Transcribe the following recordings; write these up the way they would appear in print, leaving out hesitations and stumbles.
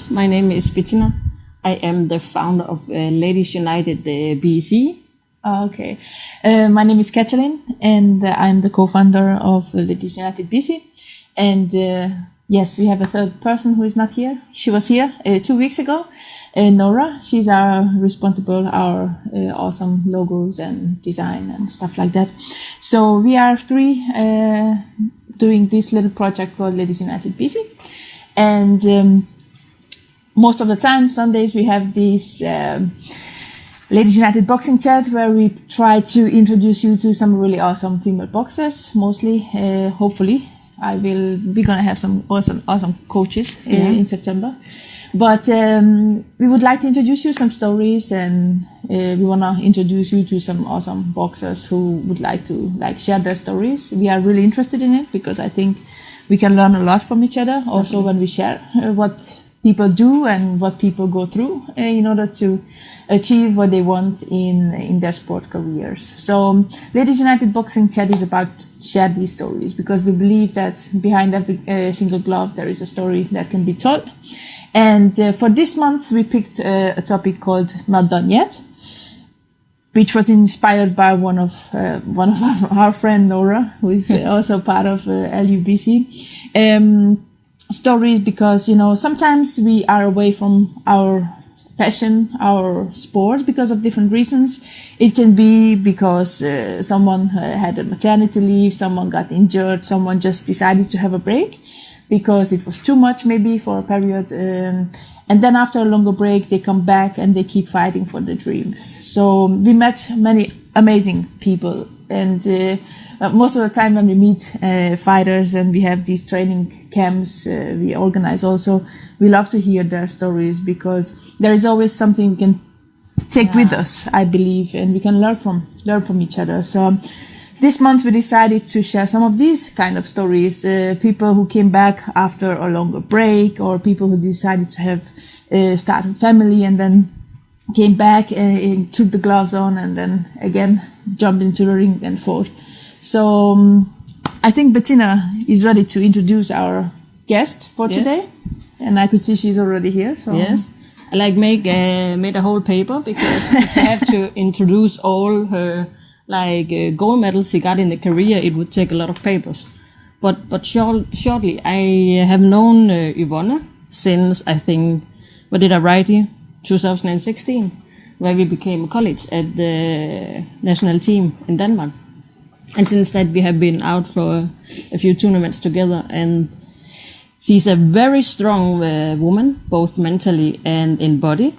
My name is Bettina. I am the founder of Ladies United BC. Okay. My name is Katalin, and I'm the co-founder of Ladies United BC. And yes, we have a third person who is not here. She was here 2 weeks ago. Nora, she's our awesome logos and design and stuff like that. So we are three doing this little project called Ladies United BC. And most of the time, Sundays, we have this Ladies United boxing chat where we try to introduce you to some really awesome female boxers, mostly, hopefully. We're gonna have some awesome coaches in September. But we would like to introduce you some stories, and we wanna introduce you to some awesome boxers who would like to share their stories. We are really interested in it because I think we can learn a lot from each other. Also, when we share what people do and what people go through in order to achieve what they want in their sport careers. So Ladies United Boxing Chat is about share these stories because we believe that behind every single glove there is a story that can be told. And for this month we picked a topic called Not Done Yet, which was inspired by one of our friend Nora, who is also part of LUBC. Stories, because sometimes we are away from our passion, our sport, because of different reasons. It can be because someone had a maternity leave, someone got injured, someone just decided to have a break because it was too much maybe for a period, and then after a longer break they come back and they keep fighting for their dreams. So we met many amazing people, and most of the time when we meet fighters and we have these training camps we organize also, we love to hear their stories because there is always something we can take with us, I believe, and we can learn from each other. So this month we decided to share some of these kind of stories, people who came back after a longer break, or people who decided to have start a family and then came back and took the gloves on and then again jumped into the ring and fought. So I think Bettina is ready to introduce our guest for today, and I could see she's already here. So yes, I made a whole paper because if I have to introduce all her gold medals she got in the career, it would take a lot of papers. But shortly, I have known Yvonne since, I think, what did I write here? 2016, where we became colleagues at the national team in Denmark. And since that, we have been out for a few tournaments together. And she's a very strong woman, both mentally and in body.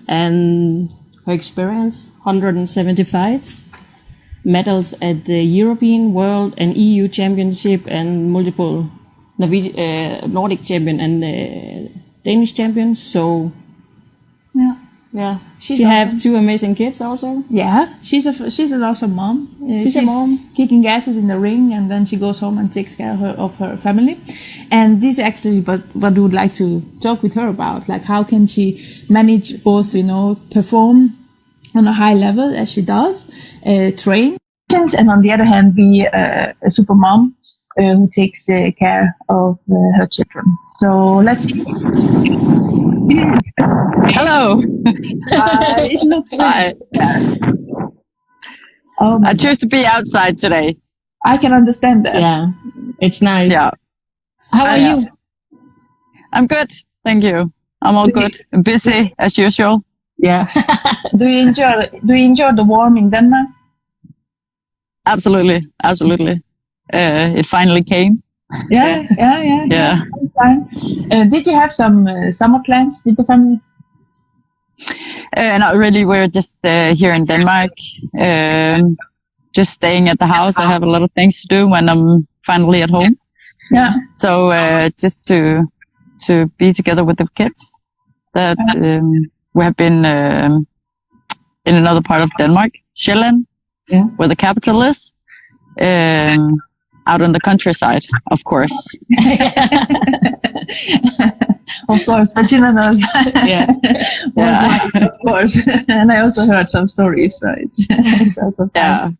And her experience, 170 fights, medals at the European, World and EU Championship, and multiple Nordic champion and Danish champion. So yeah. She awesome. Have 2 amazing kids also. Yeah, she's an awesome mom. She's a mom, kicking asses in the ring, and then she goes home and takes care of her family. And this is actually what we would like to talk with her about. Like, how can she manage both, perform on a high level as she does, train, and on the other hand be a super mom who takes care of her children. So let's see. Hello. It looks Hi. I choose to be outside today. I can understand that. Yeah, it's nice. Yeah. How are you? I'm good, thank you. I'm all good. I'm busy as usual. Yeah. Do you enjoy the warm in Denmark? Absolutely. It finally came. Yeah. Fine. Did you have some summer plans with the family? Not really. We're just here in Denmark, just staying at the house. I have a lot of things to do when I'm finally at home. Yeah. So just to be together with the kids. That we have been in another part of Denmark, Sjælland, where the capital is. Out on the countryside, of course. Of course, Bettina knows. Of course. And I also heard some stories, so it's also fun. Yeah.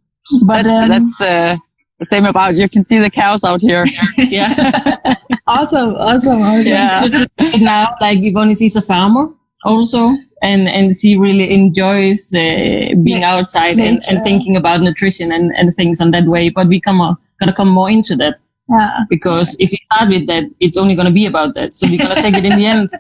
But that's the same about, you can see the cows out here. Yeah. Awesome. Yeah. right now, like Yvonne is a farmer also, and she really enjoys being outside and thinking about nutrition and things on that way. But we gonna come more into that. Yeah. Because if you start with that, it's only going to be about that. So we're going to take it in the end.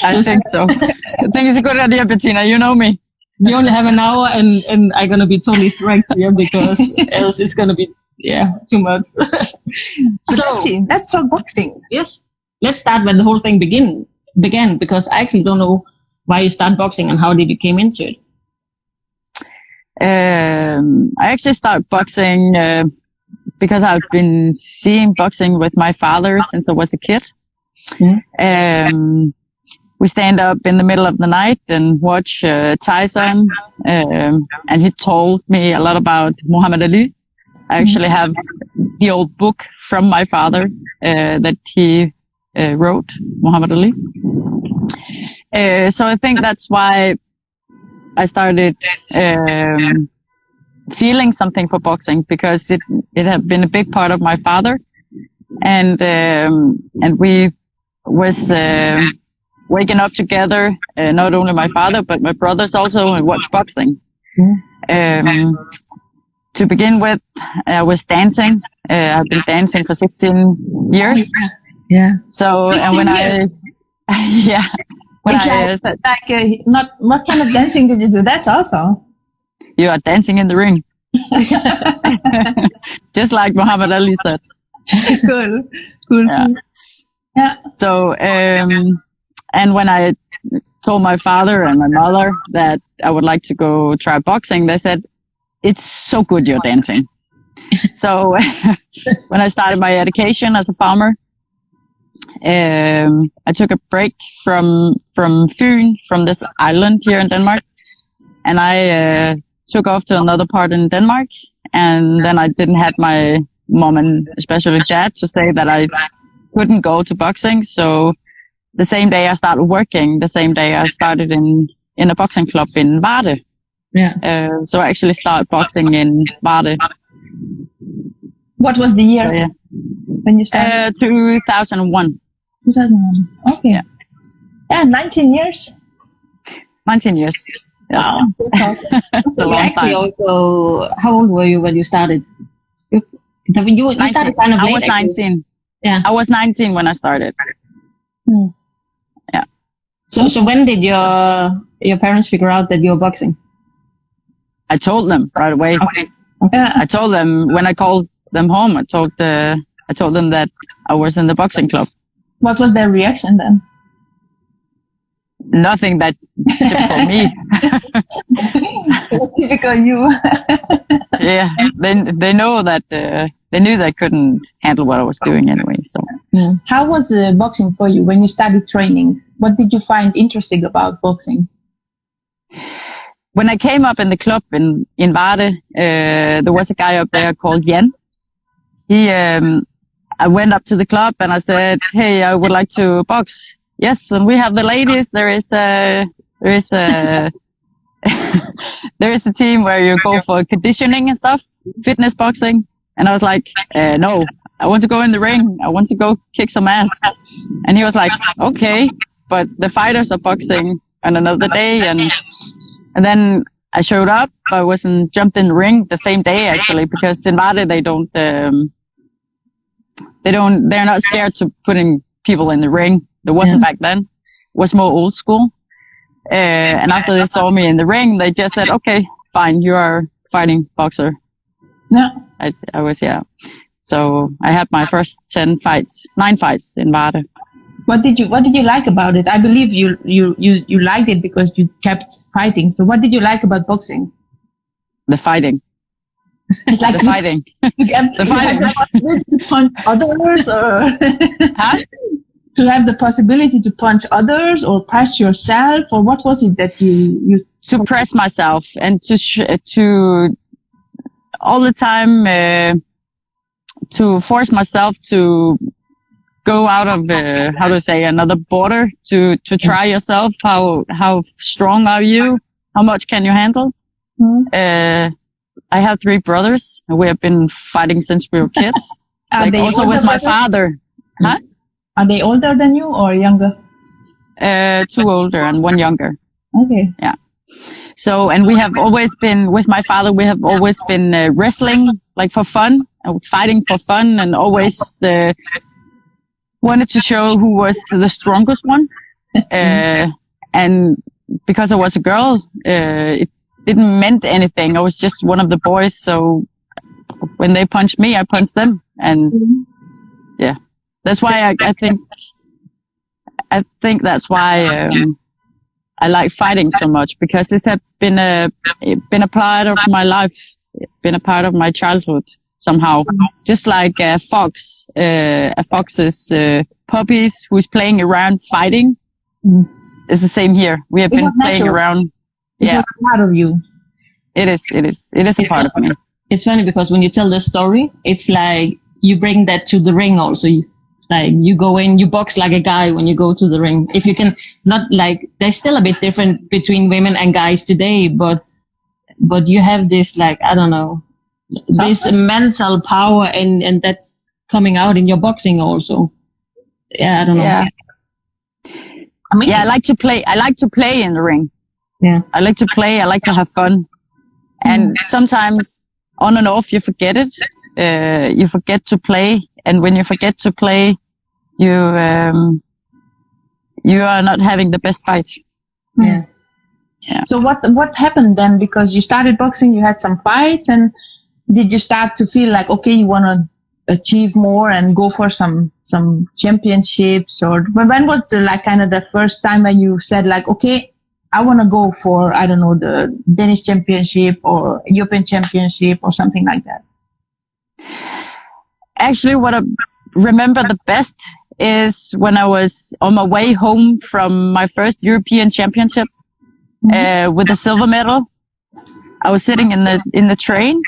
I think so. I think it's a good idea, Bettina. You know me. We only have an hour, and I'm going to be totally strict here because else it's going to be, too much. Let's talk boxing. Yes. Let's start when the whole thing began, because I actually don't know why you start boxing and how did you came into it. I actually started boxing because I've been seeing boxing with my father since I was a kid. We stand up in the middle of the night and watch Tyson, and he told me a lot about Muhammad Ali. I actually have the old book from my father that he wrote, Muhammad Ali. So I think that's why I started feeling something for boxing, because it had been a big part of my father, and we was waking up together, not only my father but my brothers also, and watch boxing. To begin with, I was dancing. I've been dancing for 16 years. Yeah. So and when I not what kind of dancing did you do? That's awesome. You are dancing in the ring. Just like Muhammad Ali said. Cool. Yeah. So, and when I told my father and my mother that I would like to go try boxing, they said, "It's so good you're dancing." So when I started my education as a farmer, I took a break from Fyn, from this island here in Denmark, and I took off to another part in Denmark, and then I didn't have my mom and especially dad to say that I couldn't go to boxing. So the same day I started working, the same day I started in a boxing club in Varde. Yeah. So I actually started boxing in Varde. What was the year when you started? 2001. 2001. Okay. Yeah, 19 years. 19 years. Yes. Wow. It's a long actually time. also, how old were you when you started? You started kind of late. I was 19. Yeah. I was 19 when I started. Yeah. So when did your parents figure out that you were boxing? I told them right away. Okay. I told them when I called them home. I told them that I was in the boxing club. What was their reaction then? Nothing that typical me. Typical you. Yeah, they know that they knew they couldn't handle what I was doing anyway. So how was boxing for you when you started training? What did you find interesting about boxing? When I came up in the club in Varde, there was a guy up there called Jan. I went up to the club and I said, "Hey, I would like to box." "Yes, and we have the ladies. There is a there is a team where you go for conditioning and stuff, fitness boxing." And I was like, "No, I want to go in the ring. I want to go kick some ass." And he was like, "Okay, but the fighters are boxing on another day." And then I showed up. I wasn't jumped in the ring the same day actually, because in Varde they're not scared to putting people in the ring. There wasn't back then. It was more old school. And after they saw me in the ring, they just said, "Okay, fine, you are fighting boxer." Yeah. I was, So I had my first 9 fights in Varde. What did you like about it? I believe you liked it because you kept fighting. So what did you like about boxing? The fighting. It's like the fighting. The fighting. To punch others, or to have the possibility to punch others or press yourself, or what was it that you to press myself and to all the time to force myself to go out of another border to try yourself. How strong are you? How much can you handle? I have 3 brothers. We have been fighting since we were kids. Also with my father. Are they older than you or younger? 2 older and 1 younger. Okay. Yeah. So, and we have always been, with my father, we have always been wrestling, like for fun, fighting for fun, and always wanted to show who was the strongest one. And because I was a girl, it didn't meant anything. I was just one of the boys. So when they punched me, I punched them. And yeah, that's why I think that's why I like fighting so much, because it's been a part of my life, been a part of my childhood somehow. Just like a fox's puppies who's playing around fighting. It's the same here. We have been playing around. It was part of you. It is a part of me. It's funny because when you tell the story, it's like you bring that to the ring also. Like you go in, you box like a guy when you go to the ring. If you can not like, there's still a bit different between women and guys today, but you have this, like, I don't know, this mental power and that's coming out in your boxing also. Yeah, I don't know. Yeah. I like to play. I like to play in the ring. Yeah. I like to play. I like to have fun. And sometimes on and off you forget it. You forget to play. And when you forget to play, you are not having the best fight. Yeah. Yeah. So what happened then? Because you started boxing, you had some fights, and did you start to feel like, okay, you want to achieve more and go for some championships? Or when was the first time when you said like, okay, I want to go for, I don't know, the Danish championship or European championship or something like that? Actually, what I remember the best is when I was on my way home from my first European championship with a silver medal. I was sitting in the train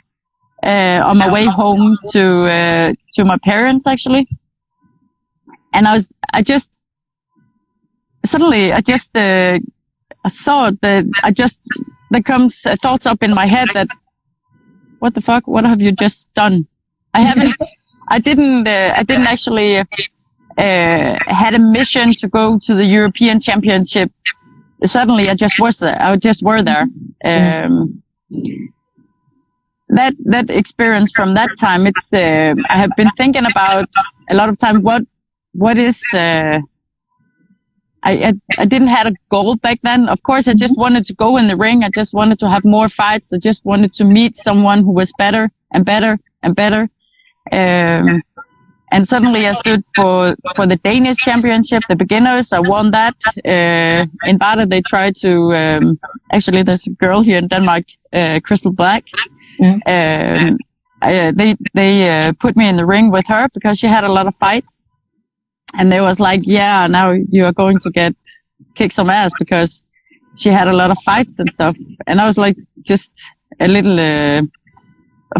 on my way home to my parents, actually, and I thought that there comes thoughts up in my head that, what the fuck? What have you just done? I didn't actually had a mission to go to the European Championship. Suddenly, I just was there. That experience from that time, it's I have been thinking about a lot of time. What is I didn't have a goal back then. Of course, I just wanted to go in the ring. I just wanted to have more fights. I just wanted to meet someone who was better and better and better. And suddenly I stood for the Danish championship, the beginners. I won that. In Bada, they tried to, actually there's a girl here in Denmark, Crystal Black. They put me in the ring with her because she had a lot of fights. And they was like, yeah, now you are going to kick some ass because she had a lot of fights and stuff. And I was like, just a little, a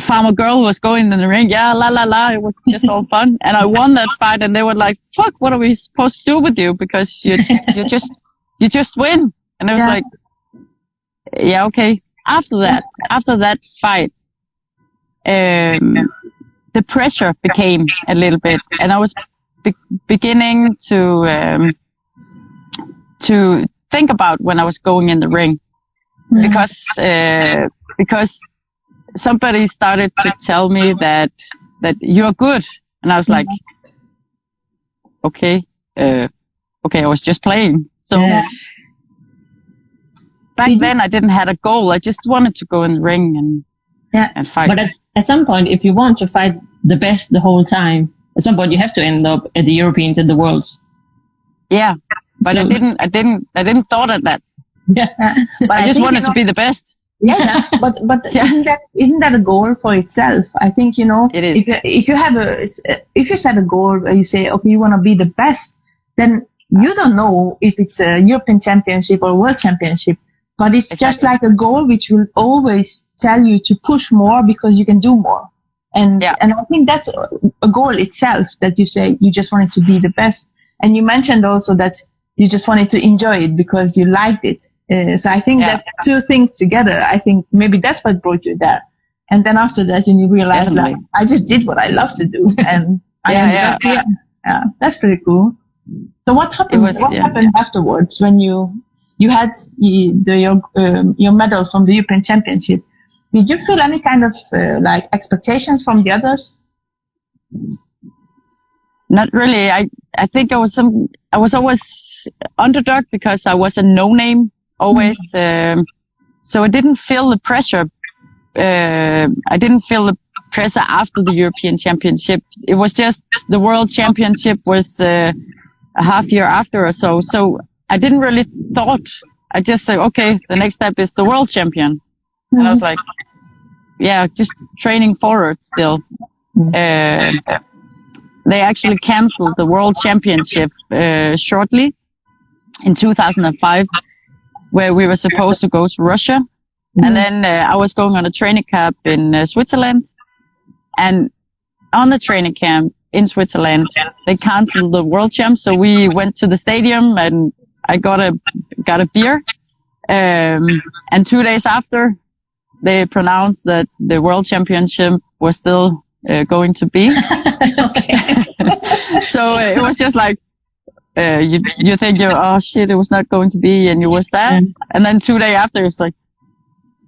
farmer girl who was going in the ring. Yeah, la la la. It was just all fun. And I won that fight, and they were like, fuck, what are we supposed to do with you? Because you just win. And I was like, yeah, okay. After that fight, the pressure became a little bit, and I was beginning to think about when I was going in the ring, because somebody started to tell me that you're good, and I was like, okay, I was just playing. So back then I didn't have a goal. I just wanted to go in the ring and fight. But at some point, if you want to fight the best the whole time, at some point you have to end up at the Europeans and the Worlds. Yeah, but so, I didn't thought of that. Yeah, but I just wanted to be the best. Yeah, but isn't that a goal for itself? I think, it is. If you set a goal where you say, okay, you want to be the best, then you don't know if it's a European Championship or World Championship, but it's just like a goal which will always tell you to push more because you can do more. And I think that's a goal itself, that you say you just wanted to be the best. And you mentioned also that you just wanted to enjoy it because you liked it. So I think that two things together, I think maybe that's what brought you there. And then after that, you realize that I just did what I love to do, and I ended up here. Yeah, that's pretty cool. So what happened? What happened afterwards when you had your medal from the European Championship? Did you feel any kind of like expectations from the others? Not really. I think I was always underdog because I was a no name always. So I didn't feel the pressure. I didn't feel the pressure after the European Championship. It was just the World Championship was a half year after or so. So I didn't really thought. I just said, okay, the next step is the World Champion. And I was like, yeah, just training forward still. They actually canceled the World Championship shortly in 2005, where we were supposed to go to Russia. And then I was going on a training camp in Switzerland. And on the training camp in Switzerland, they canceled the World Champ. So we went to the stadium and I got a beer. And 2 days after, they pronounced that the World Championship was still going to be. So it was just like, you think oh shit, it was not going to be, and you were sad. And then 2 days after, it's like,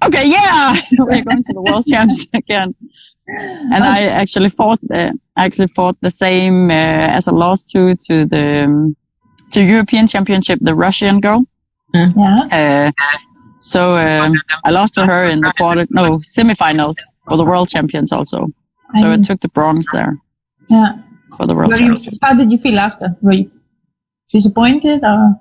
okay, yeah, we're going to the World Champs again. And I actually fought the same as I lost to the European Championship, the Russian girl. So I lost to her in the semifinals for the World Champions also. So I took the bronze there. Yeah. For the World Champions. How did you feel after? Were you disappointed or?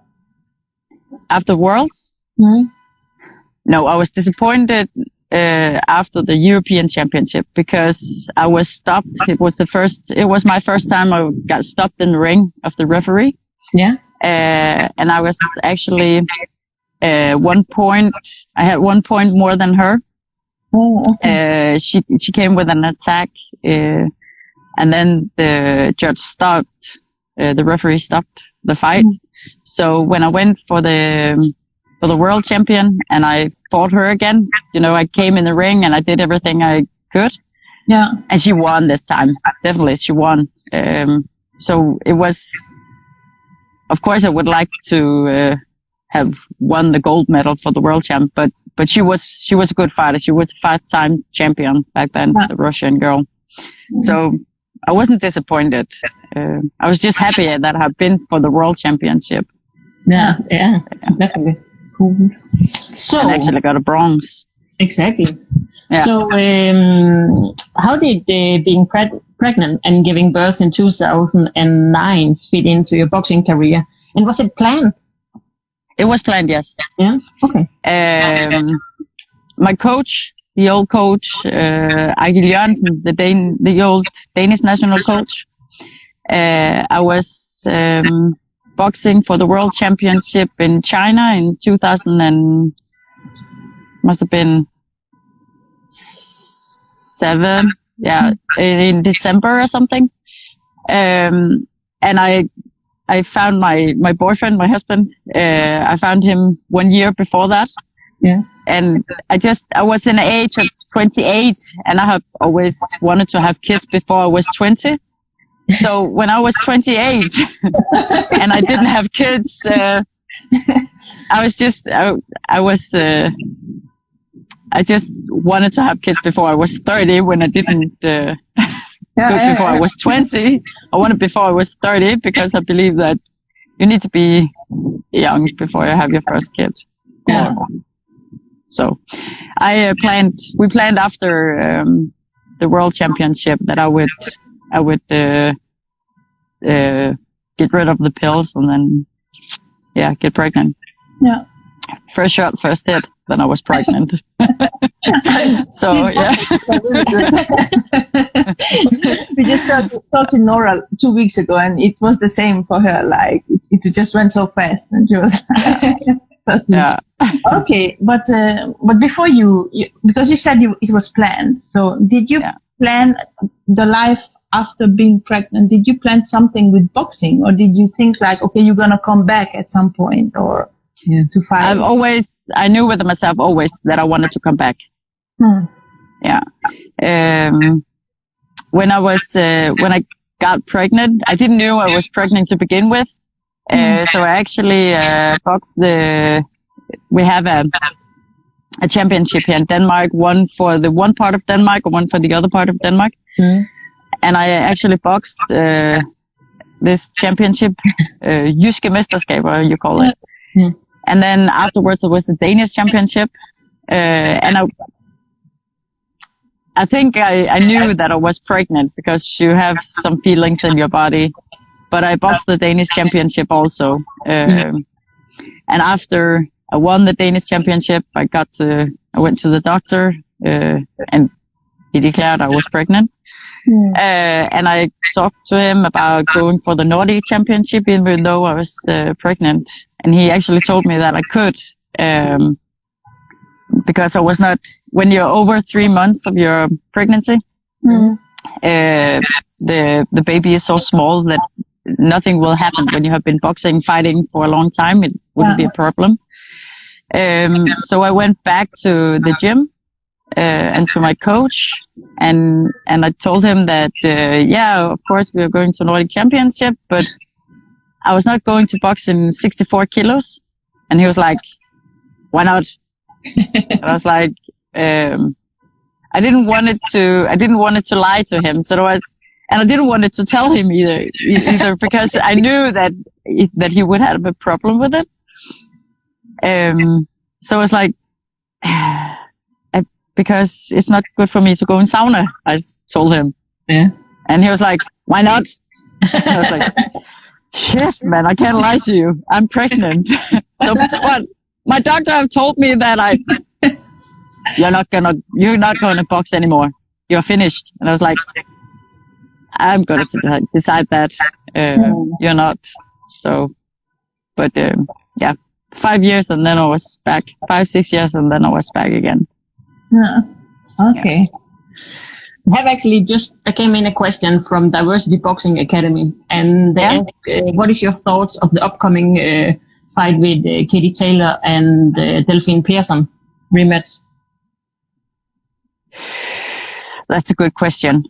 After Worlds? No, I was disappointed after the European Championship because I was stopped. It was my first time I got stopped in the ring of the referee. Yeah. And I was actually 1 point. I had 1 point more than her. Oh, okay. She came with an attack, and then the judge stopped. The referee stopped the fight. So when I went for the World Champion and I fought her again, I came in the ring and I did everything I could. Yeah. And she won this time. Definitely, she won. So it was. Of course, I would like to have won the gold medal for the World Champ, but she was a good fighter. She was a 5-time champion back then, the Russian girl. So I wasn't disappointed. I was just happy that I've been for the World Championship. Yeah, definitely. Cool. So I actually got a bronze. Exactly. Yeah. So how did being pregnant and giving birth in 2009 fit into your boxing career? And was it planned? It was planned, yes. Yeah. Okay. My coach, the old coach, Eigil Jørgensen, the old Danish national coach. I was boxing for the World Championship in China in 2000 and must have been 7, in December or something. And I found my boyfriend, my husband. I found him 1 year before that. Yeah. And I was in the age of 28, and I have always wanted to have kids before I was 20. So when I was 28 and I didn't have kids, I just wanted to have kids before I was 30 when I didn't do it before I was 20. I wanted before I was 30 because I believe that you need to be young before you have your first kid. Yeah. So we planned after the World Championship that I would get rid of the pills and then get pregnant. Yeah. First shot, first hit, then I was pregnant. So yeah. We just talked to Nora 2 weeks ago, and it was the same for her. Like it just went so fast, and she was like, yeah. Okay, but before you because you said it was planned. So did you plan the life after being pregnant? Did you plan something with boxing, or did you think like, okay, you're gonna come back at some point, or to fight? I knew with myself always that I wanted to come back. Yeah. When I got pregnant. I didn't know I was pregnant to begin with. So I actually boxed we have a championship here in Denmark, one for the one part of Denmark and one for the other part of Denmark. And I actually boxed this championship, Jyske Mesterskaber, you call it. And then afterwards it was the Danish championship. And I think I knew that I was pregnant because you have some feelings in your body. But I boxed the Danish championship also. And after I won the Danish championship, I went to the doctor, and he declared I was pregnant. And I talked to him about going for the Nordic championship, even though I was pregnant. And he actually told me that I could, because I was not, when you're over 3 months of your pregnancy, the baby is so small that nothing will happen. When you have been fighting for a long time, it wouldn't be a problem. So I went back to the gym, and to my coach, and I told him that, of course we are going to Nordic Championship, but I was not going to box in 64 kilos. And he was like, why not? And I was like, I didn't want it to lie to him. And I didn't want it to tell him either because I knew that he would have a problem with it. So I was like, because it's not good for me to go in sauna, I told him. And he was like, why not? I was like, shit, man, I can't lie to you. I'm pregnant. So what? My doctor have told me that you're not gonna box anymore. You're finished. And I was like, I'm gonna decide that you're not. So, but 5 years and then I was back. 5-6 years and then I was back again. Okay. I have actually there came in a question from Diversity Boxing Academy, and they ask, what is your thoughts of the upcoming fight with Katie Taylor and Delphine Persson rematch? That's a good question.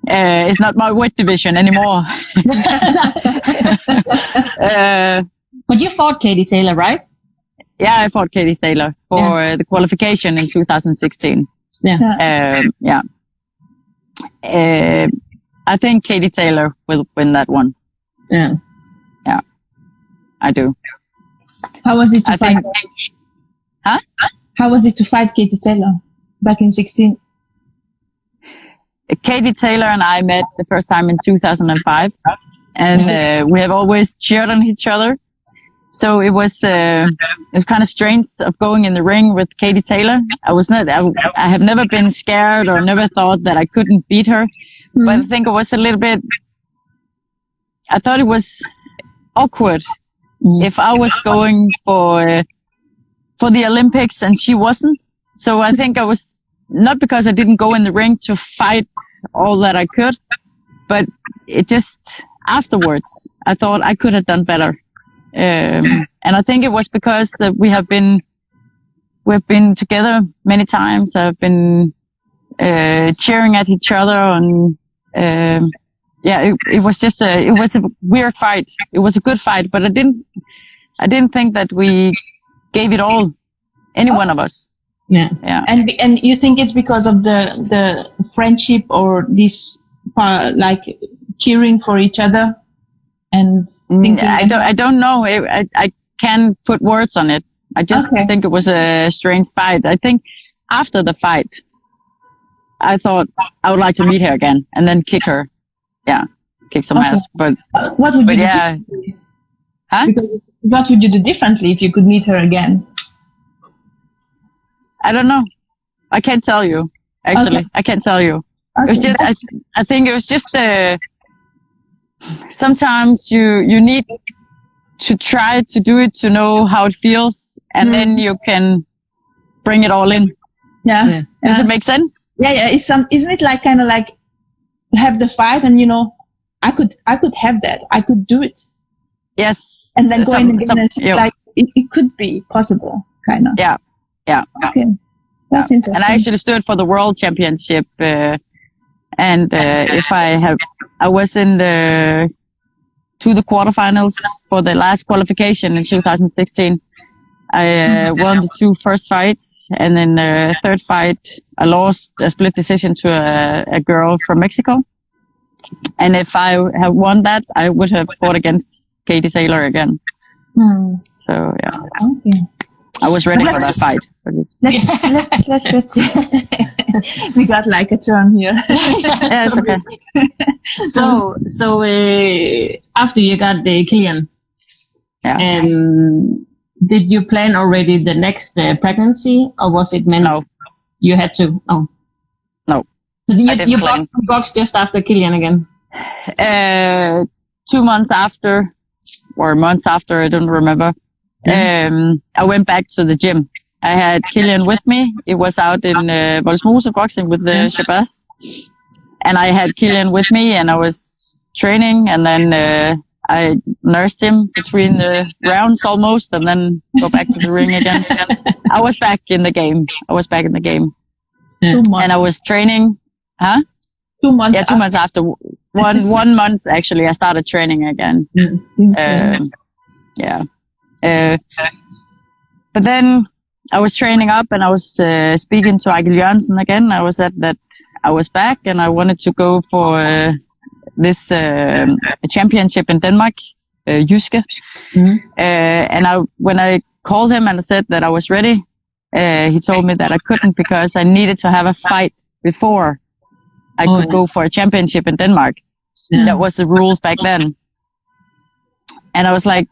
It's not my weight division anymore. But you fought Katie Taylor, right? Yeah, I fought Katie Taylor for the qualification in 2016. I think Katie Taylor will win that one. Yeah, I do. How was it to fight? How was it to fight Katie Taylor back in 16? Katie Taylor and I met the first time in 2005, and we have always cheered on each other. So it was kind of strange of going in the ring with Katie Taylor. I have never been scared or never thought that I couldn't beat her. But I think it was a little bit, I thought it was awkward if I was going for the Olympics and she wasn't. So I think I was, not because I didn't go in the ring to fight all that I could, but it just afterwards, I thought I could have done better. And I think it was because that we've been together many times. I've been cheering at each other, and it was just it was a weird fight. It was a good fight, but I didn't think that we gave it all, any one of us. Yeah. And you think it's because of the friendship or this like cheering for each other? And I don't know. I can't put words on it. I just think it was a strange fight. I think after the fight, I thought I would like to meet her again and then kick her. Yeah, kick some ass. But what would you do differently? Because what would you do differently if you could meet her again? I don't know. I can't tell you. Actually, I can't tell you. It was just. I think it was just sometimes you need to try to do it to know how it feels, and then you can bring it all in. Yeah. Does it make sense? Yeah. Isn't it like kind of like have the fight, and I could have that. I could do it. Yes. And then going again, like it could be possible, kind of. Yeah. Yeah. Okay. That's interesting. And I actually stood for the World Championship And I was in the quarterfinals for the last qualification in 2016. I won the 2 first fights, and then the third fight I lost a split decision to a girl from Mexico. And if I had won that, I would have fought against Katie Taylor again. So yeah, Okay. I was ready for that fight. Let's we got like a turn here. Yeah, it's okay. So after you got the Killian, did you plan already the next pregnancy, or was it meant? No. You had to. Oh. No. So you boxed just after Killian again? 2 months after, or months after, I don't remember. I went back to the gym. I had Killian with me. It was out in Vollsmose boxing with the Shabazz. And I had Killian with me, and I was training, and then I nursed him between the rounds almost, and then go back to the ring again. I was back in the game. 2 months. And I was training. Huh? 2 months. Yeah, 2 months after. One month, actually, I started training again. But then I was training up, and I was speaking to Eigil Jørgensen again. I was said that I was back, and I wanted to go for this championship in Denmark, Jyske. And when I called him and I said that I was ready, he told me that I couldn't because I needed to have a fight before I could go for a championship in Denmark. That was the rules back then. And I was like,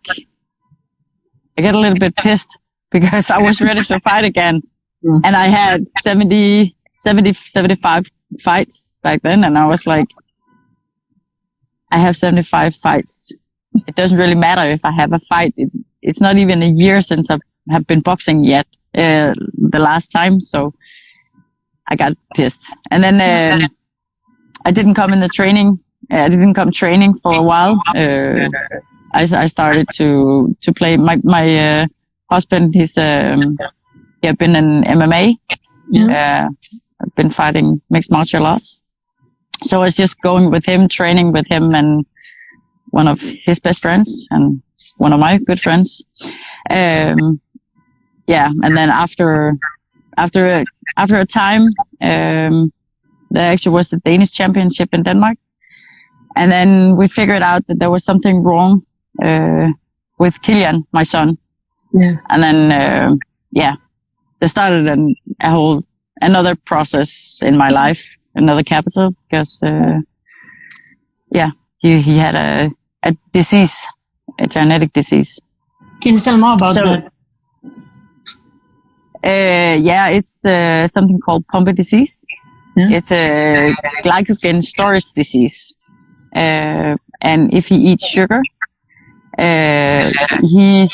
I get a little bit pissed because I was ready to fight again. And I had 75 fights back then. And I was like, I have 75 fights. It doesn't really matter if I have a fight. It's not even a year since I have been boxing yet, the last time. So I got pissed. And then I didn't come in the training. I didn't come training for a while. I started to play. My husband, he had been in MMA. I've been fighting mixed martial arts. So I was just going with him, training with him and one of his best friends and one of my good friends. And then after a time, there actually was the Danish championship in Denmark. And then we figured out that there was something wrong with Killian, my son. And then, there started another process in my life, another capital, because, he had a disease, a genetic disease. Can you tell more about that? It's something called Pompe Disease. It's a glycogen storage disease. And if he eats sugar, he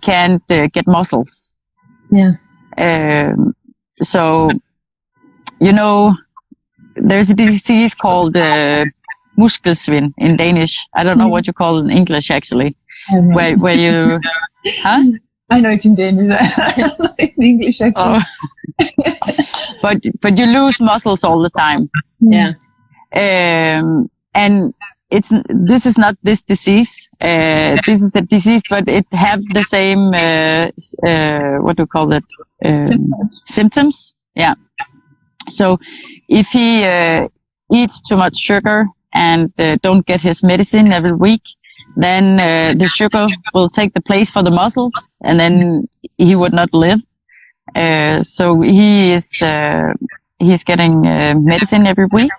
can't get muscles. So, there's a disease called muskelsvind in Danish. I don't know what you call it in English, actually. Where you, huh? I know it's in Danish. In English, actually. But you lose muscles all the time. And this is not this disease. This is a disease, but it have the same, what do you call it? Symptoms. Yeah. So if he eats too much sugar and don't get his medicine every week, then the sugar will take the place for the muscles, and then he would not live. So he's getting medicine every week.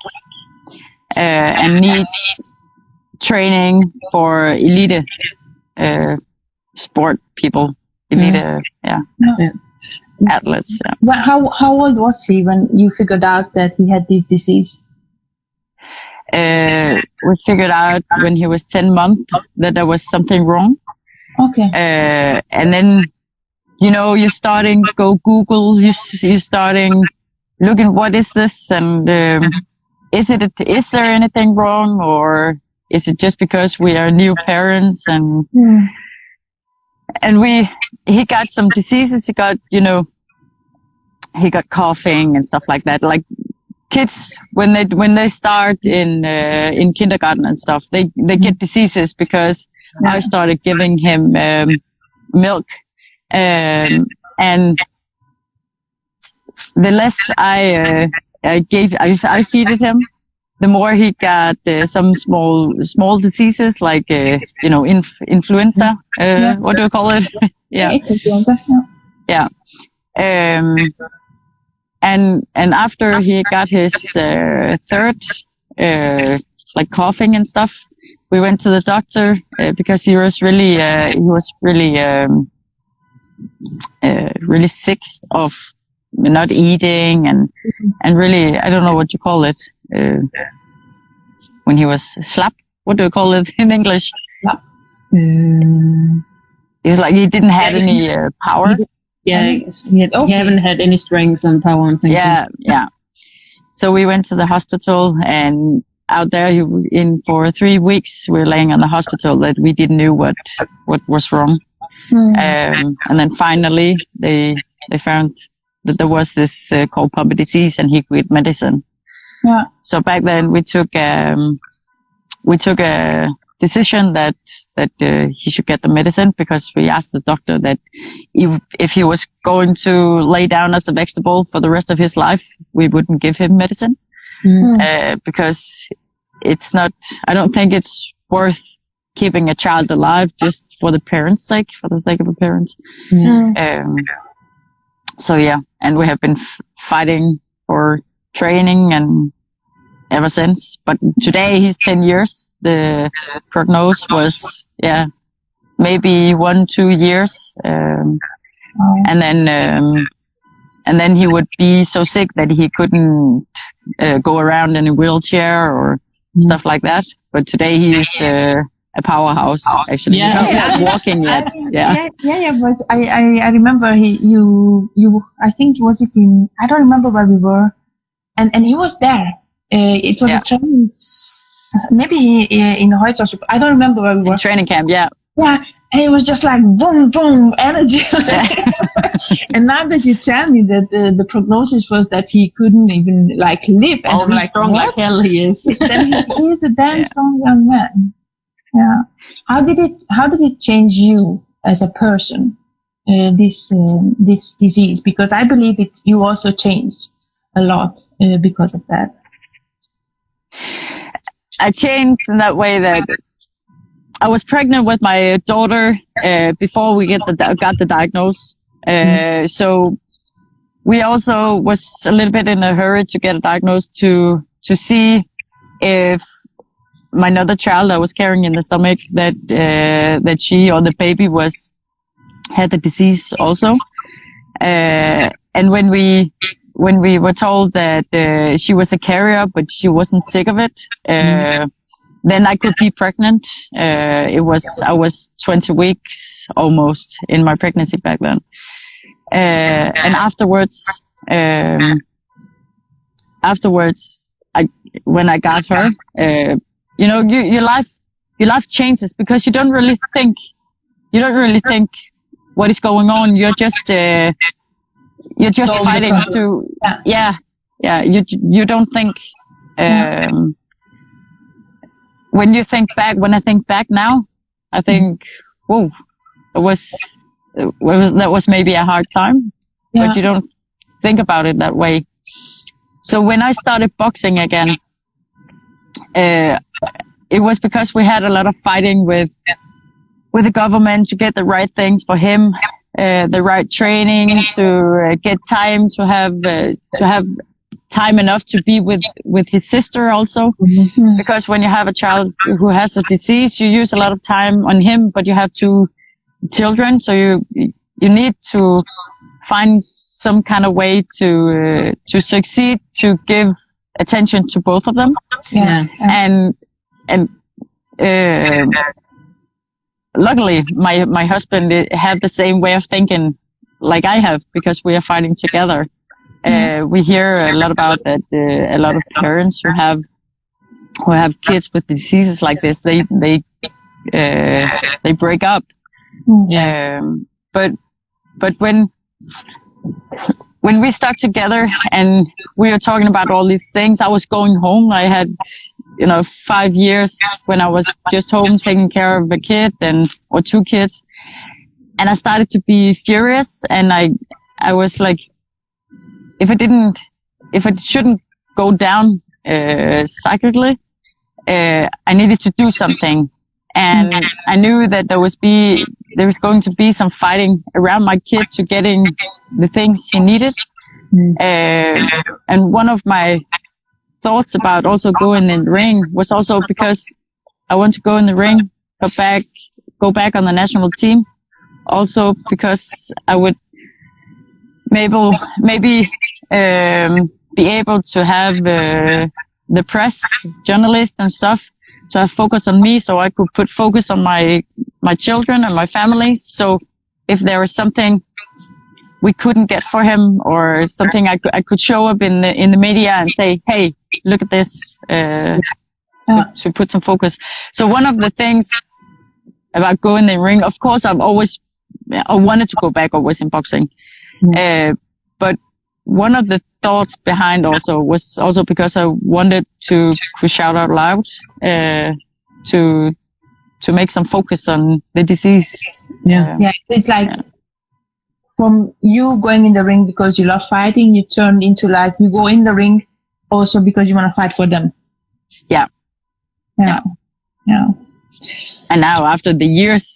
And needs training for elite sport people, athletes. Yeah. Well, how old was he when you figured out that he had this disease? We figured out when he was 10 months that there was something wrong. Okay. And then, you're starting, go Google, you're starting looking, what is this? And, is there anything wrong, or is it just because we are new parents and he got some diseases. He got coughing and stuff like that. Like kids when they start in kindergarten and stuff, they get diseases because I started giving him milk, and the less I feeded him, the more he got some small diseases like influenza. What do you call it? Yeah, it's influenza. Yeah. And after he got his third like coughing and stuff, we went to the doctor because he was really really sick of not eating and really, I don't know what you call it, when he was slap. What do you call it in English? Slap. He's like, he didn't have any power. He haven't had any strength and power and things. Yeah. So we went to the hospital, and out there for 3 weeks we were laying in the hospital that we didn't know what was wrong. And then finally they found that there was this called Pompe Disease, and he could get medicine. Yeah. So back then we took a decision that he should get the medicine, because we asked the doctor that if he was going to lay down as a vegetable for the rest of his life, we wouldn't give him medicine, because it's not. I don't think it's worth keeping a child alive just for the parents' sake, for the sake of the parents. So yeah, and we have been fighting for training and ever since. But today he's 10 years. The prognosis was maybe 1-2 years, and then he would be so sick that he couldn't go around in a wheelchair or stuff like that. But today he is a powerhouse, actually. He's not walking yet. But I remember you. I think was it in? I don't remember where we were, and he was there. It was a training, maybe in Højtorp. I don't remember where we were. In training camp, yeah. Yeah, and it was just like boom, boom, energy. And now that you tell me that the prognosis was that he couldn't even like live, and I'm like, strong like hell he is. Then he is a damn strong young man. Yeah. How did it change you as a person? This disease, because I believe you also changed a lot because of that. I changed in that way that I was pregnant with my daughter before we got the diagnosis. So we also was a little bit in a hurry to get a diagnosis to see if my other child I was carrying in the stomach, that she or the baby had the disease also. And when we were told that she was a carrier, but she wasn't sick of it, then I could be pregnant. I was 20 weeks almost in my pregnancy back then. And afterwards, when I got her, your life changes, because you don't really think what is going on. You're just fighting to, you don't think, when I think back now, I think, whoa, that was maybe a hard time, but you don't think about it that way. So when I started boxing again, it was because we had a lot of fighting with the government to get the right things for him, the right training, to get time to have time enough to be with his sister also. Because when you have a child who has a disease, you use a lot of time on him, but you have 2 children, so you need to find some kind of way to succeed, to give attention to both of them. And luckily my husband have the same way of thinking like I have, because we are fighting together. We hear a lot about that. A lot of parents who have kids with diseases like this, they break up. But when when we stuck together and we were talking about all these things, I was going home. I had, 5 years when I was just home taking care of a kid or 2 kids. And I started to be furious, and I was like, if it shouldn't go down, psychically, I needed to do something. And I knew that there was going to be some fighting around my kid to getting the things he needed. And one of my thoughts about also going in the ring was also because I want to go in the ring, go back on the national team. Also because I would maybe be able to have the press, journalists and stuff, to have focus on me, so I could put focus on my children and my family. So if there was something we couldn't get for him, or something I could show up in the media and say, hey, look at this, to put some focus. So one of the things about going in the ring, of course, I wanted to go back always in boxing. But one of the thoughts behind also was also because I wanted to shout out loud, to make some focus on the disease. It's like, from you going in the ring because you love fighting, you turned into like, you go in the ring also because you want to fight for them. Yeah. And now after the years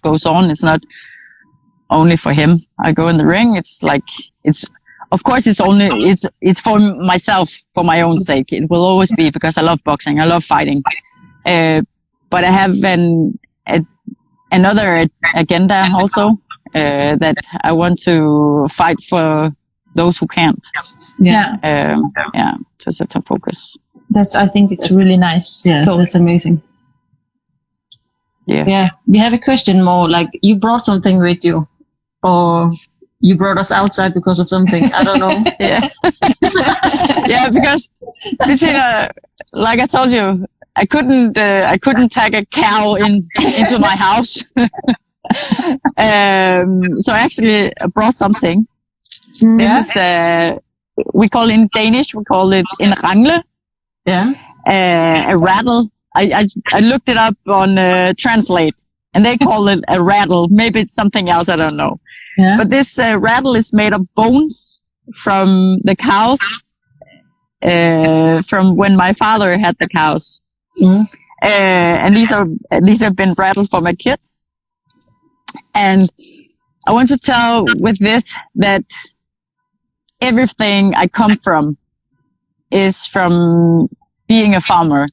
goes on, it's not only for him. I go in the ring. Of course, it's for myself, for my own sake. It will always be because I love boxing. I love fighting. But I have another agenda also, that I want to fight for those who can't. To set some focus. I think it's really nice. Yeah, that's amazing. Yeah. We have a question more, like, you brought something with you, or you brought us outside because of something. I don't know. Because like I told you, I couldn't tag a cow into my house. So actually I brought something. This is, we call it in Danish, we call it en rangle. A rattle. I looked it up on Translate, and they call it a rattle. Maybe it's something else, I don't know. But this rattle is made of bones from the cows, from when my father had the cows. And these have been rattles for my kids. And I want to tell with this that everything I come from is from being a farmer.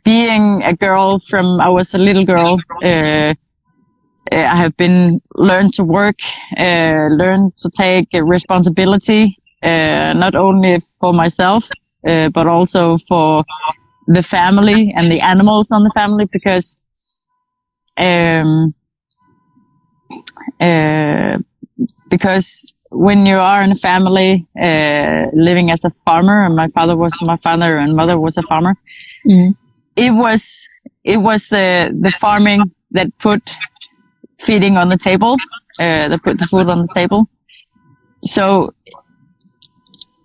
Being a girl from I was a little girl, I have learned to work, learned to take responsibility, not only for myself, but also for the family and the animals on the family, because when you are in a family, living as a farmer, and my father and mother was a farmer, it was the farming that put feeding on the table, that put the food on the table. So,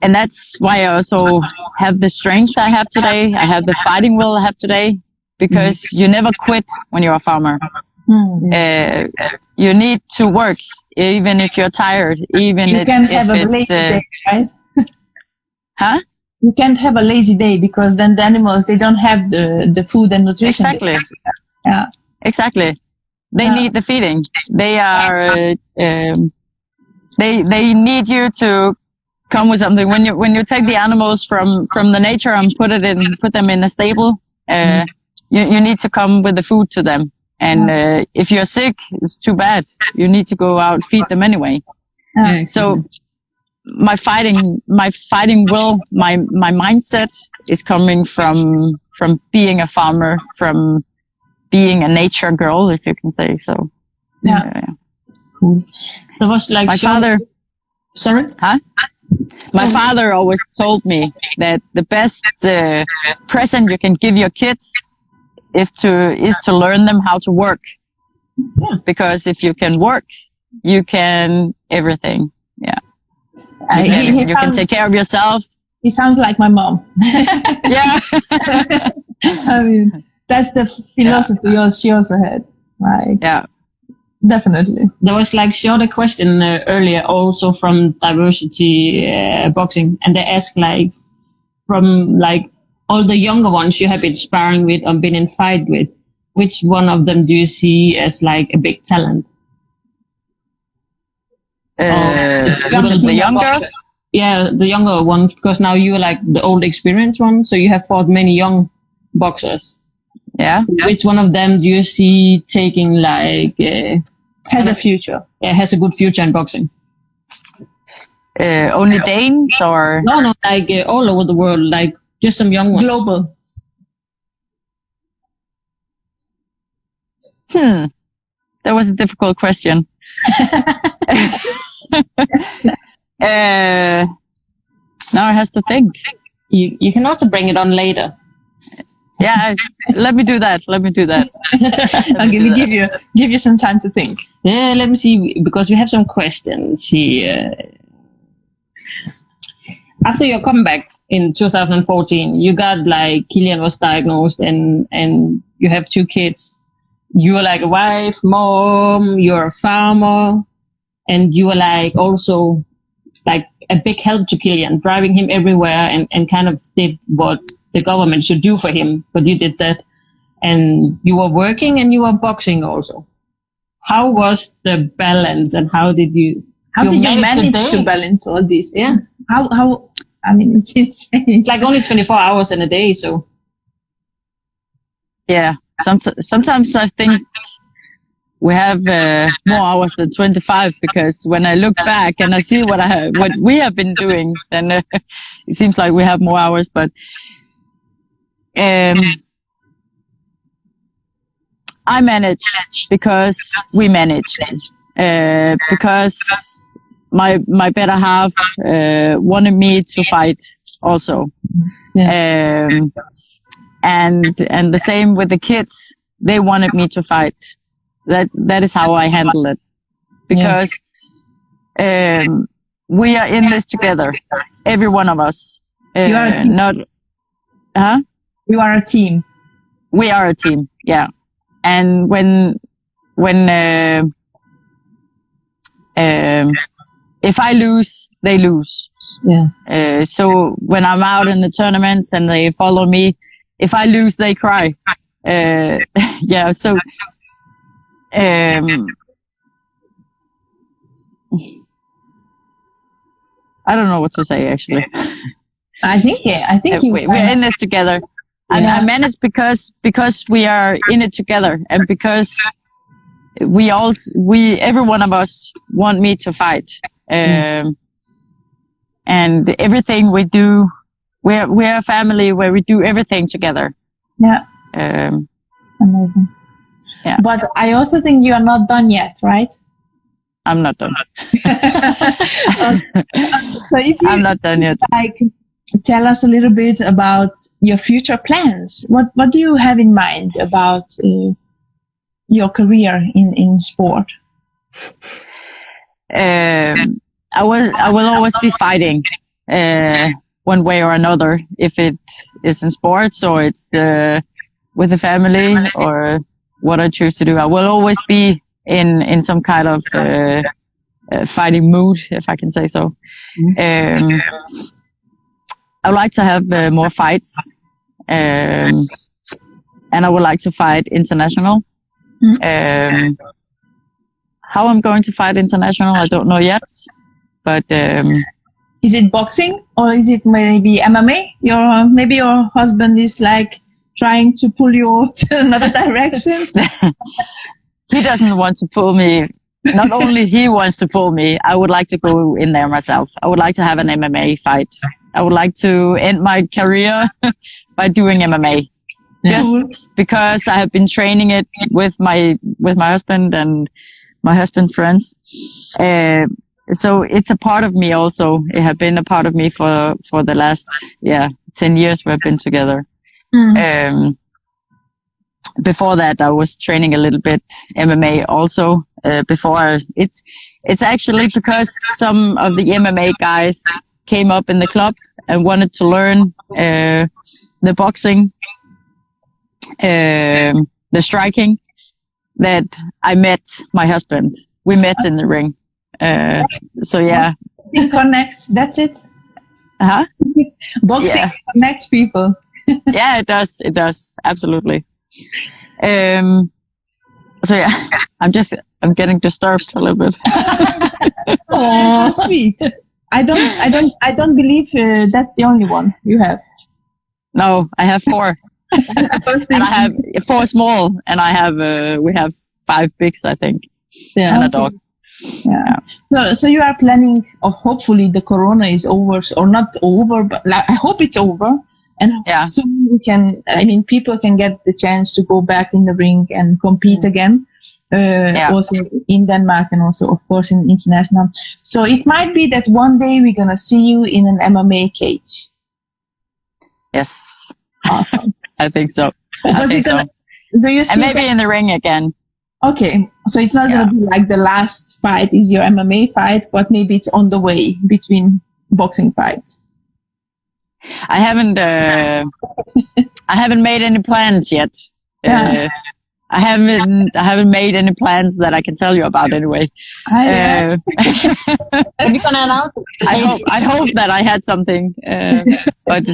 and that's why I also have the strength I have today. I have the fighting will I have today, because you never quit when you're a farmer. You need to work, even if you're tired, even you if can't have a lazy day, right? You can't have a lazy day, because then the animals, they don't have the food and nutrition. Exactly. Exactly. They need the feeding. They are, they need you to come with something. When you take the animals from the nature and put them in a stable, you need to come with the food to them. And if you're sick, it's too bad. You need to go out and feed them anyway. So my fighting will, my mindset is coming from being a farmer, from being a nature girl, if you can say so. Cool. It was like my father. Sorry? My father always told me that the best present you can give your kids is to learn them how to work. Because if you can work, you can everything. Yeah. He can take care of yourself. He sounds like my mom. Yeah. I mean, that's the philosophy she also had. Right. Yeah. Definitely. There was like short a question earlier also from diversity boxing, and they asked like from like all the younger ones you have been sparring with or been in fight with, which one of them do you see as like a big talent? The young girls? Yeah, the younger ones, because now you're like the old experienced one, so you have fought many young boxers. Yeah. Which one of them do you see taking like has a future? Has a good future in boxing? Only Danes or? No, like all over the world, like just some young ones. Global. That was a difficult question. Now I have to think. You can also bring it on later. Yeah, let me do that. Okay, give you some time to think. Yeah, let me see, because we have some questions here. After your comeback in 2014, you got like Kilian was diagnosed and you have 2 kids. You are like a wife, mom, you're a farmer, and you are like also like a big help to Kilian, driving him everywhere and kind of did what the government should do for him, but you did that. And you were working and you were boxing also. How was the balance and how did you manage to balance all these things? Yeah. How, I mean, it's insane. It's like only 24 hours in a day, so. Yeah. Sometimes I think we have more hours than 25, because when I look back and I see what we have been doing, then it seems like we have more hours. But I manage because we manage. Because my better half wanted me to fight also. Yeah. And the same with the kids. They wanted me to fight. That is how I handle it. Because we are in this together. Every one of us. You are a team. You are a team. We are a team, yeah. And when if I lose, they lose. Yeah. So when I'm out in the tournaments and they follow me, if I lose, they cry. Yeah. So, I don't know what to say actually. I think we're in this together. And I manage because we are in it together, and because every one of us want me to fight. And everything we do, we're a family where we do everything together. Yeah. Amazing. Yeah. But I also think you are not done yet, right? I'm not done. So if I'm not done yet. Like, tell us a little bit about your future plans. What do you have in mind about your career in sport? I will always be fighting, one way or another, if it is in sports or it's with a family or what I choose to do. I will always be in some kind of fighting mood, if I can say so. I would like to have more fights, and I would like to fight international. How I'm going to fight international, I don't know yet. But is it boxing or is it maybe MMA? Maybe your husband is like trying to pull you to another direction. He doesn't want to pull me. Not only he wants to pull me, I would like to go in there myself. I would like to have an MMA fight. I would like to end my career by doing MMA. Just because I have been training it with my husband and my husband's friends. So it's a part of me also. It has been a part of me for the last 10 years we've been together. Before that, I was training a little bit MMA also, before. It's actually because some of the MMA guys came up in the club and wanted to learn the boxing, the striking, that I met my husband. We met in the ring. So yeah. It connects. That's it. Huh? Boxing connects people. Yeah, it does. It does. Absolutely. So yeah, I'm getting disturbed a little bit. Oh, sweet. I don't believe that's the only one you have. No, I have 4. And I have 4 small, and I have we have 5 bigs, I think, and a dog. Yeah. So you are planning, or hopefully the corona is over, or not over, but like, I hope it's over, and soon we can. I mean, people can get the chance to go back in the ring and compete again. Also in Denmark and also, of course, in international. So it might be that one day we're gonna see you in an MMA cage. Yes. Awesome. I think so. I think so. Do you see and maybe in the ring again. Okay, so it's not going to be like the last fight is your MMA fight, but maybe it's on the way between boxing fights. I haven't made any plans yet. I haven't made any plans that I can tell you about anyway. Are you gonna announce it? I hope that I had something, but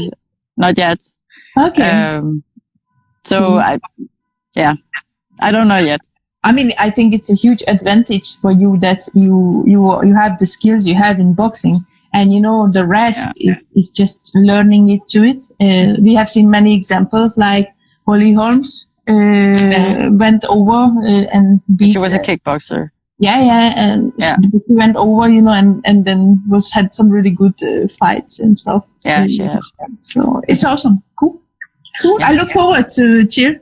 not yet. Okay. So I don't know yet. I mean, I think it's a huge advantage for you that you have the skills you have in boxing, and the rest is just learning it to it. We have seen many examples, like Holly Holmes went over and beat. She was a kickboxer. And she went over, and then had some really good fights and stuff. Yeah, she had. So it's awesome. Cool. Yeah. I look forward to cheer.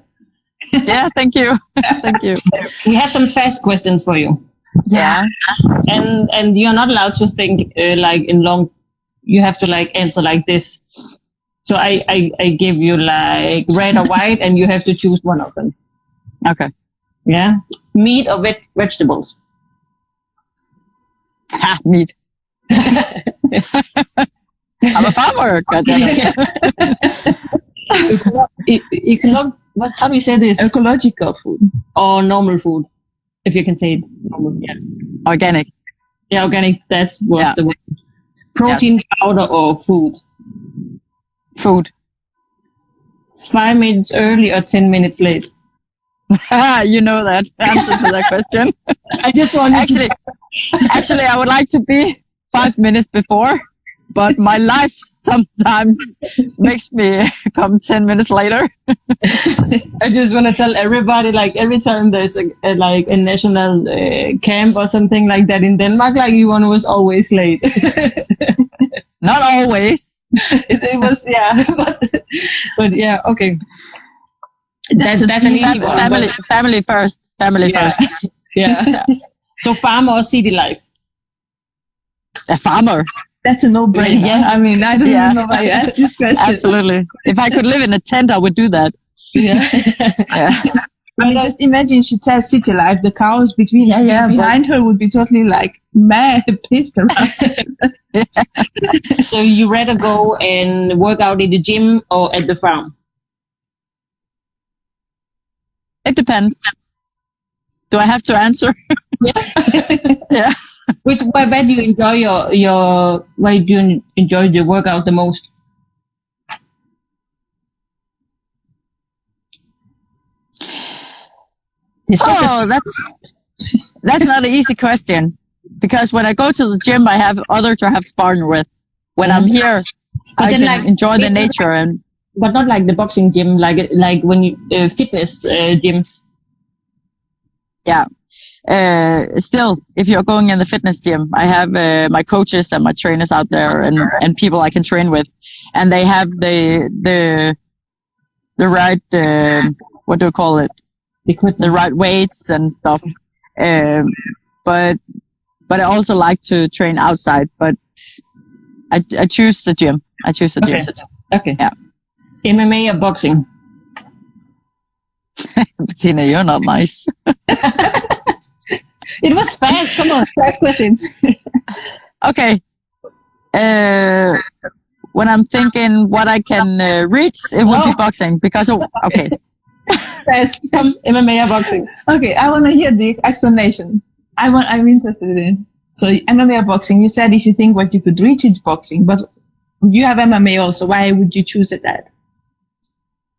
Yeah, thank you. Thank you. We have some fast questions for you. Yeah. And you're not allowed to think like in long. You have to like answer like this. So I give you like red or white, and you have to choose one of them. Okay. Yeah. Meat or vegetables? Meat. I'm a farmer. How do you say this? Ecological food. Or normal food, if you can say it. Normal, Organic. Yeah, organic. That's what's the word. Protein powder or food? Food. 5 minutes early or 10 minutes late? You know that answer to that question. I just want actually, I would like to be 5 minutes before, but my life sometimes makes me come 10 minutes later. I just want to tell everybody, like every time there's a national camp or something like that in Denmark, like Yvonne was always late. Not always. It was, but yeah, okay. That's an easy one. Family first. Family first. Yeah. So farmer or city life? A farmer. That's a no-brainer. Yeah. I mean, I don't even know why you asked this question. Absolutely. If I could live in a tent, I would do that. Yeah. I mean, just imagine she says city life. The cows behind her would be totally like mad, pissed around. So you rather go and work out in the gym or at the farm? It depends. Do I have to answer? Yeah. Where do you enjoy where do you enjoy your workout the most? That's not an easy question, because when I go to the gym, I have others to have sparring with. When I'm here, I can enjoy the nature but not like the boxing gym, like when you fitness gym. Yeah. Still, if you're going in the fitness gym, I have my coaches and my trainers out there, and people I can train with, and they have the right what do you call it? The right weights and stuff. But I also like to train outside. But I choose the gym. Okay. Yeah. MMA or boxing? Bettina, you're not nice. It was fast. Come on, fast questions. Okay. When I'm thinking what I can reach, it would be boxing because okay. Fast. Come, MMA or boxing? Okay, I want to hear the explanation. I'm interested in. So MMA or boxing? You said if you think what you could reach, it's boxing, but you have MMA also. Why would you choose that?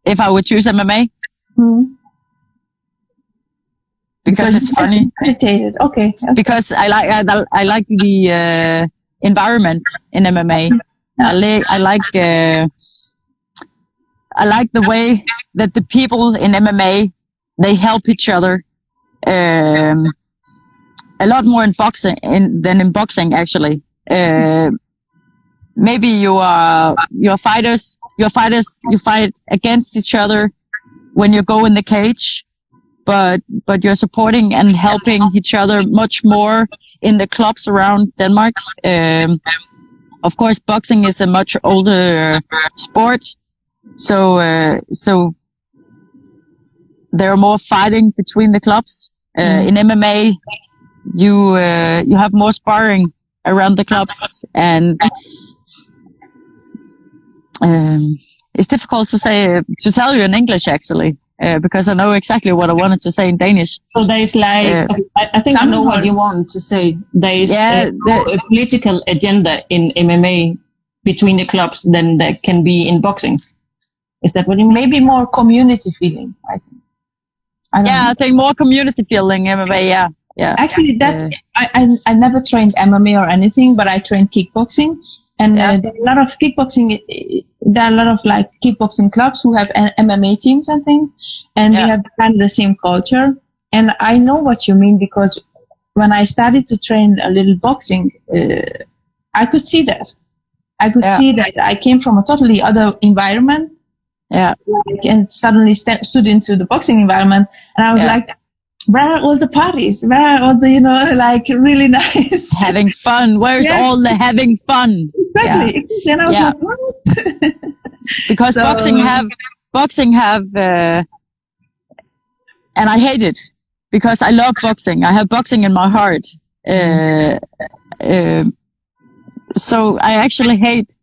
If I would choose MMA, because it's funny. Hesitated. Okay. Because I like the environment in MMA. I like the way that the people in MMA, they help each other. A lot more in boxing than in boxing, actually. Maybe you're fighters, you fight against each other when you go in the cage, but you're supporting and helping each other much more in the clubs around Denmark. Of course, boxing is a much older sport, so there are more fighting between the clubs. In MMA, you have more sparring around the clubs, and it's difficult to tell you in English, actually, because I know exactly what I wanted to say in Danish. So there's I think I know what you want to say. There is a political agenda in MMA between the clubs than there can be in boxing. Is that what you mean? Maybe more community feeling, I think. I think more community feeling MMA, yeah. Actually, I never trained MMA or anything, but I trained kickboxing. And there are a lot of kickboxing, like kickboxing clubs who have MMA teams and things, and we have kind of the same culture. And I know what you mean, because when I started to train a little boxing, I could see that. I came from a totally other environment, and suddenly stood into the boxing environment, and I was like, where are all the parties? Where are all the, like really nice having fun? Where's all the having fun? Exactly. Yeah. And I was like, what? Because boxing have, and I hate it because I love boxing. I have boxing in my heart. So I actually hate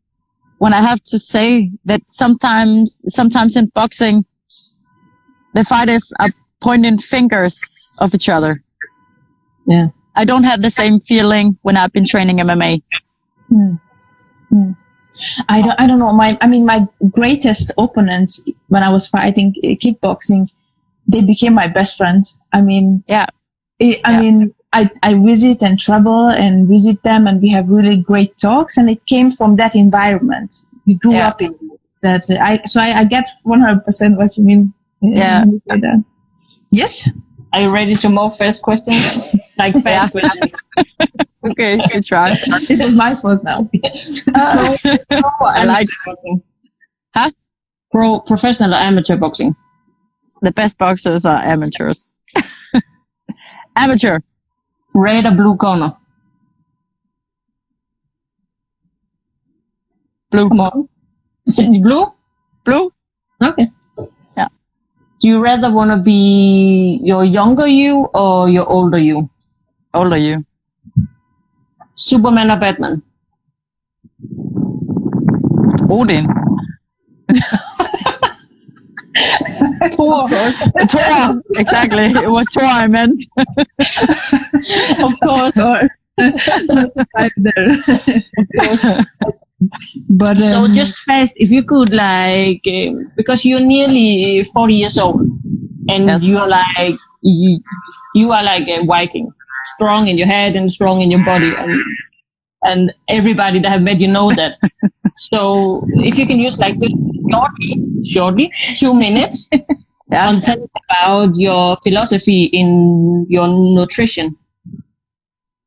when I have to say that sometimes in boxing, the fighters are pointing fingers of each other. Yeah. I don't have the same feeling when I've been training MMA. I don't know. My greatest opponents when I was fighting kickboxing, they became my best friends. I visit and travel and visit them, and we have really great talks, and it came from that environment. We grew up in that. I get 100% what you mean. Yes. Are you ready to more fast questions? Like fast questions. Okay, good try. It was my fault now. I like boxing. Huh? Professional or amateur boxing? The best boxers are amateurs. Amateur. Red or blue corner? Blue. Come on. Is it blue? Blue. Okay. Yeah. Do you rather want to be your younger you or your older you? Older you. Superman or Batman? Odin. Thor, of course. Thor, exactly. It was Thor I meant. Of course. Right there. Of course. But so just fast, if you could, because you're nearly 40 years old, and you're like you are like a Viking, strong in your head and strong in your body, and everybody that have met you know that. So if you can use this shortly, 2 minutes, and tell about your philosophy in your nutrition.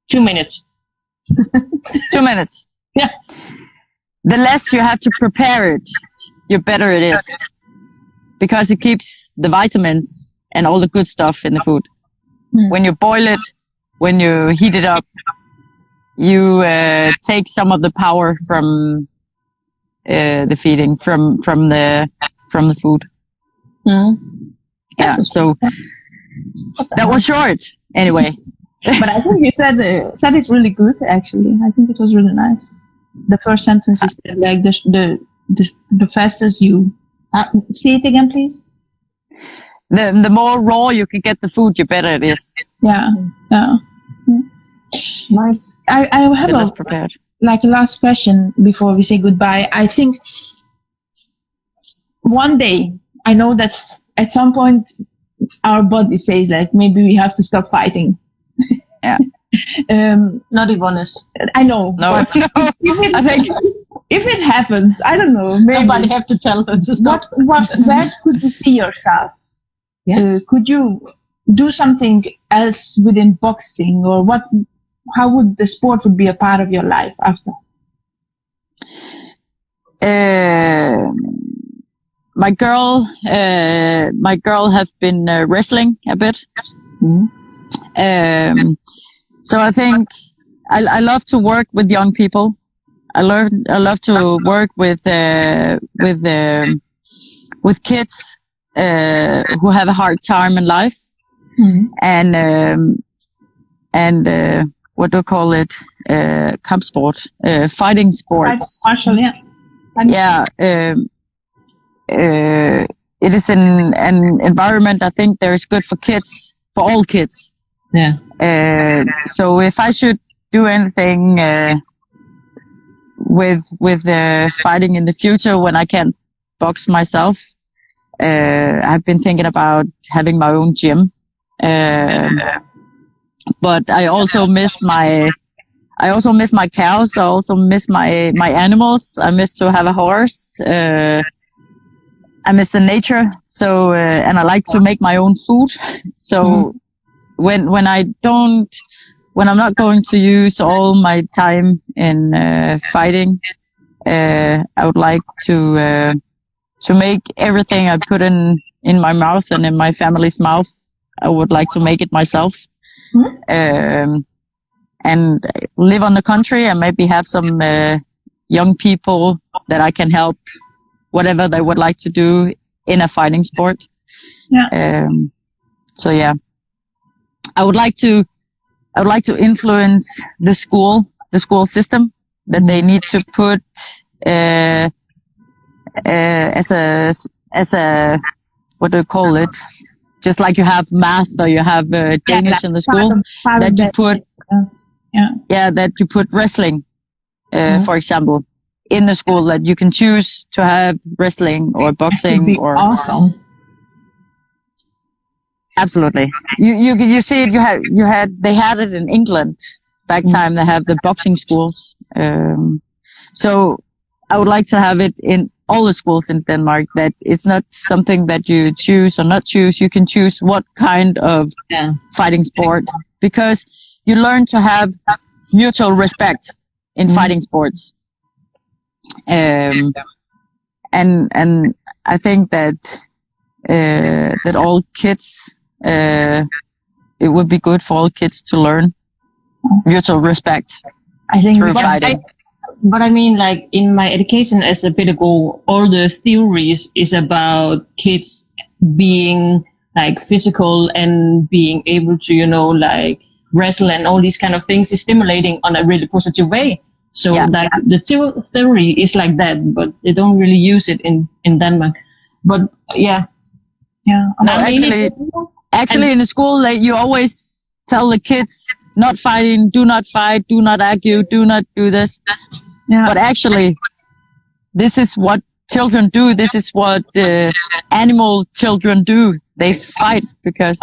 2 minutes. 2 minutes. Yeah. The less you have to prepare it, the better it is. Because it keeps the vitamins and all the good stuff in the food. When you boil it, when you heat it up, you take some of the power from the feeding, from the food. Yeah, so that was short. Anyway. But I think you said it really good. Actually, I think it was really nice. The first sentence you said, like the fastest you. Say it again, please. The more raw you can get the food, the better it is. Yeah. Nice. I have The less prepared. a last question before we say goodbye. I think one day, I know that at some point our body says like maybe we have to stop fighting. Yeah. Not Yvonne. I know. No. But I think if it happens, I don't know. Maybe Somebody have to tell her to stop. Where could you see yourself? Yeah. Could you do something else within boxing, or what? How would the sport would be a part of your life after? My girl have been wrestling a bit. So I think I love to work with young people. I love to work with kids who have a hard time in life, and what do you call it? Kampsport, fighting sports. Martial, yeah. Yeah. It is an environment I think that is good for kids, for all kids. Yeah. So if I should do anything with fighting in the future when I can't box myself, I've been thinking about having my own gym. But I also miss my cows. I also miss my animals. I miss to have a horse. I miss the nature. So, and I like to make my own food. So when I'm not going to use all my time in fighting, I would like to make everything I put in my mouth and in my family's mouth. I would like to make it myself. And live on the country and maybe have some young people that I can help whatever they would like to do in a fighting sport. Yeah. So yeah, I would like to influence the school system, that they need to put as a what do you call it? Just like you have math or you have Danish in the school, that you put that you put wrestling, for example, in the school, that you can choose to have wrestling or boxing or awesome. Absolutely. You see it. They had it in England back time. They have the boxing schools. So I would like to have it in all the schools in Denmark, that it's not something that you choose or not choose. You can choose what kind of fighting sport, because you learn to have mutual respect in fighting sports. And I think that all kids, it would be good for all kids to learn mutual respect. I think through fighting. But I mean, like in my education as a pedagogue, all the theories is about kids being like physical and being able to, like wrestle and all these kind of things is stimulating on a really positive way. So like the theory is like that, but they don't really use it in Denmark. But yeah. No, actually in the school, like, you always tell the kids not fighting, do not fight, do not argue, do not do this. Yeah. But actually, this is what children do. This is what animal children do. They fight because...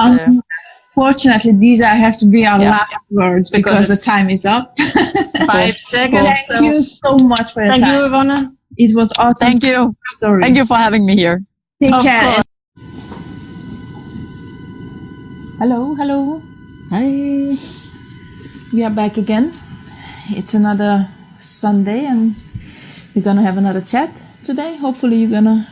Fortunately, these have to be our last words because the time is up. 5 seconds. Thank you so much for your time. Thank you, Yvonne. It was awesome. Thank you. Story. Thank you for having me here. Take care. Hello. Hi. We are back again. It's another Sunday and we're gonna have another chat today. Hopefully you're gonna